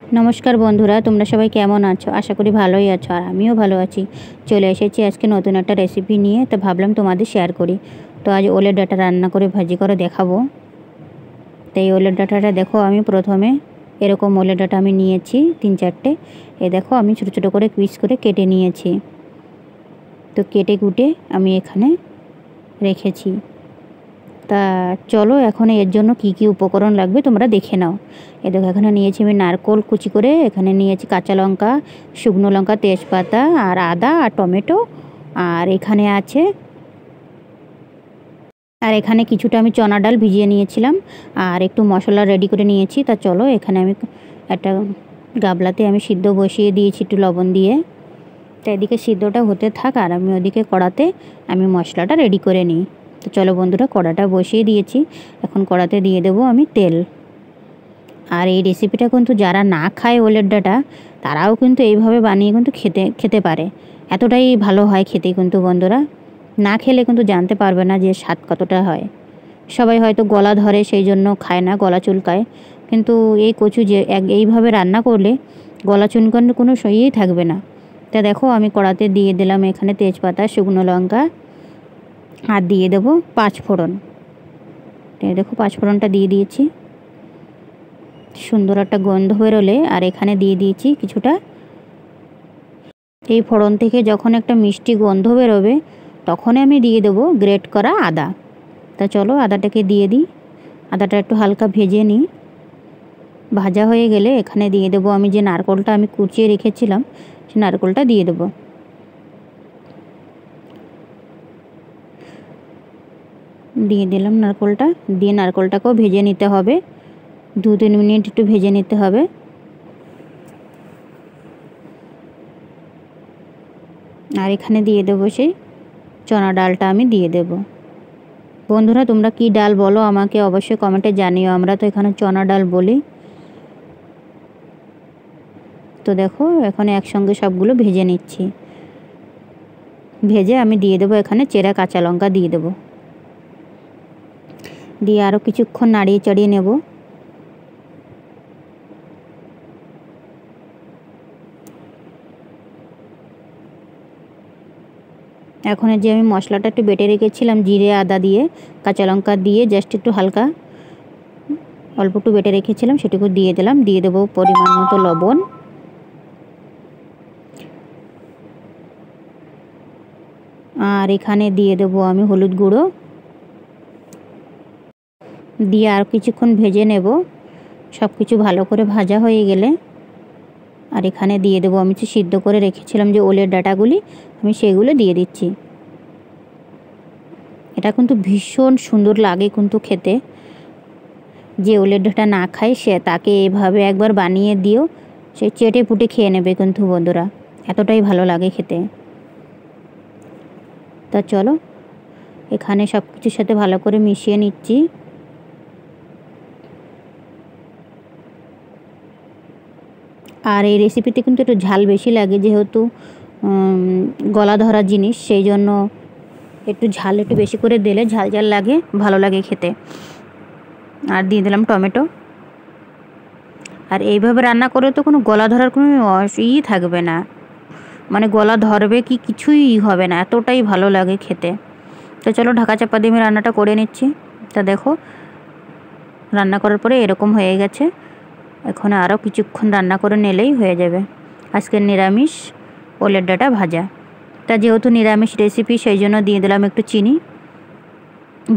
नमस्कार बंधुरा तुम्हारा सबाई केमन आछो आशा करी भालोई आछो और आमिओ भालो आछि। चले एसेछि आज के नतून एक रेसिपि निये तो भाबलाम तोमादेर शेयर करी। तो आज ओलेर डाटा रान्ना करे भाजी करे देखाबो। तो ये ओलेर डाटाटा देखो आमी प्रथमे एरकम ओलेर डाटा आमी नियेछि 3-4टे। ए देखो आमी छोटो छोटो करे पिस करे केटे नियेछि। तो केटे कुटे आमी एखाने रेखेछि। ता चलो एखन एर जोन्नो की की उपकरण लागबे तोमरा देखे नाओ। ए देखो एखाने नियेछि आमि नारकेल कुचि करे, एखाने नियेछि काँचा लंका, शुकनो लंका, तेजपाता और आदा और टमेटो और एखाने आछे और एखाने किछुटा आमि चना डाल भिजिए नियेछिलाम और एकटु मशला रेडी करे नियेछि। ता चलो एखाने आमि एकटा गाबलाते आमि सिद्ध बसिए दिएछि एकटु लबण दिए। तो एदिके सिद्धटा होते थाक और आमि ओदिके कड़ाते आमि मशलाटा रेडी करे निई। तो चलो बंधुरा कड़ाटा बसिए दिएछि, एखन कड़ाते दिए देबो आमि तेल। और ये रेसिपिटा किन्तु जारा ना खाय ओलेर डाटा ताराओ किन्तु एइभाবে बानिয়ে किन्तु खेते पारे। एतटाई भालो हय खेते किन्तु बंधुरा ना खेले किन्तु जानते पारबे ना जे स्वाद कतटा हय। सबाई हयतो गला धरे सेई जोन्नो खाय ना, गला चुलकाय, किन्तु এই কচু যে এইভাবে রান্না করলে গলা চুলকানোর কোনো ইয়েই থাকবে না। তা দেখো আমি কড়াতে দিয়ে দিলাম এখানে তেজপাতা, শুকনো লঙ্কা আর দিয়ে দেবো 5 ফোড়ন। দেখো 5 ফোড়নটা দিয়ে দিয়েছি। সুন্দর একটা গন্ধ বেরোলে আর এখানে দিয়ে দিয়েছি কিছুটা, এই ফোড়ন থেকে যখন একটা মিষ্টি গন্ধ বেরোবে তখনই আমি দিয়ে দেবো গ্রেট করা আদা। তা চলো আদাটাকে দিয়ে দিই। আদাটা একটু হালকা ভেজে নিই। ভাজা হয়ে গেলে এখানে দিয়ে দেবো আমি যে নারকেলটা আমি কুচিয়ে রেখেছিলাম সেই নারকেলটা দিয়ে দেবো। দিয়ে দিলাম নারকেলটা, দিয়ে নারকেলটাকেও ভেজে নিতে হবে, 2-3 মিনিট একটু ভেজে নিতে হবে। আর এখানে দিয়ে দেবো সেই চনা ডালটা আমি দিয়ে দেব। বন্ধুরা তোমরা কি ডাল বলো আমাকে অবশ্যই কমেন্টে জানিও, আমরা তো এখানে চনা ডাল বলি। তো দেখো এখন একসঙ্গে সবগুলো ভেজে নিচ্ছি। ভেজে আমি দিয়ে দেবো এখানে চেরা কাঁচা লঙ্কা দিয়ে দেবো। দিয়ে আরও কিছুক্ষণ নাড়িয়ে চাড়িয়ে নেব। এখন যে আমি মশলাটা একটু বেটে রেখেছিলাম জিরে আদা দিয়ে কাঁচা লঙ্কা দিয়ে জাস্ট একটু হালকা অল্প একটু বেটে রেখেছিলাম সেটুকু দিয়ে দিলাম। দিয়ে দেবো পরিমাণ মতো লবণ আর এখানে দিয়ে দেবো আমি হলুদ গুঁড়ো। দিয়ে আর কিছুক্ষণ ভেজে নেব। সব কিছু ভালো করে ভাজা হয়ে গেলে আর এখানে দিয়ে দেবো আমি যে সিদ্ধ করে রেখেছিলাম যে ওলের ডাঁটাগুলি আমি সেগুলো দিয়ে দিচ্ছি। এটা কিন্তু ভীষণ সুন্দর লাগে কিন্তু খেতে। যে ওলের ডাঁটা না খায় সে তাকে এভাবে একবার বানিয়ে দিও, সে চেটে পুটে খেয়ে নেবে কিন্তু বন্ধুরা, এতটাই ভালো লাগে খেতে। তা চলো এখানে সব কিছুর সাথে ভালো করে মিশিয়ে নিচ্ছি। আর এই রেসিপিতে কিন্তু একটু ঝাল বেশি লাগে, যেহেতু গলা ধরা জিনিস সেই জন্য একটু ঝাল একটু বেশি করে দিলে ঝাল ঝাল লাগে, ভালো লাগে খেতে। আর দিয়ে দিলাম টমেটো। আর এইভাবে রান্না করে তো কোনো গলা ধরার কোনো ই থাকবে না, মানে গলা ধরবে কি কিছুই হবে না, এতটাই ভালো লাগে খেতে। তো চলো ঢাকা চাপা দিয়ে আমি রান্নাটা করে নিচ্ছি। তা দেখো রান্না করার পরে এরকম হয়ে গেছে। এখন আরও কিছুক্ষণ রান্না করে নিলেই হয়ে যাবে আজকের নিরামিষ ওলের ডাঁটা ভাজা। তা যেহেতু নিরামিষ রেসিপি সেই জন্য দিয়ে দিলাম একটু চিনি,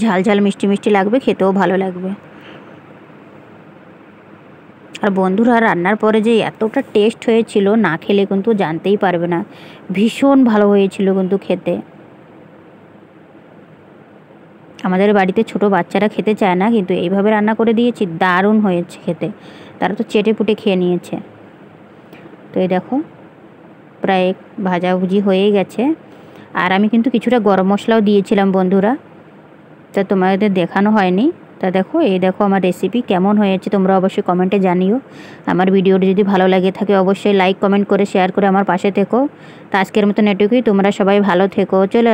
ঝাল ঝাল মিষ্টি মিষ্টি লাগবে, খেতেও ভালো লাগবে। আর বন্ধুরা রান্নার পরে যে এতটা টেস্ট হয়েছিল না খেলে কিন্তু জানতেই পারবে না, ভীষণ ভালো হয়েছিল কিন্তু খেতে। আমাদের বাড়িতে ছোট বাচ্চারা খেতে চায় না, কিন্তু এইভাবে রান্না করে দিয়েছি দারুণ হয়েছে খেতে, তারা তো চেটে পুটে খেয়ে নিয়েছে। তো এই দেখো প্রায় ভাজাভুজি হয়ে গেছে। আর আমি কিন্তু কিছুটা গরম মশলাও দিয়েছিলাম বন্ধুরা, তা তোমাদের দেখানো হয়নি। তা দেখো এই দেখো আমার রেসিপি কেমন হয়েছে তোমরা অবশ্যই কমেন্টে জানিও। আমার ভিডিওটি যদি ভালো লাগে থাকে অবশ্যই লাইক কমেন্ট করে শেয়ার করে আমার পাশে থেকো। তা আজকের মতো এটুকুই, তোমরা সবাই ভালো থেকো। চলে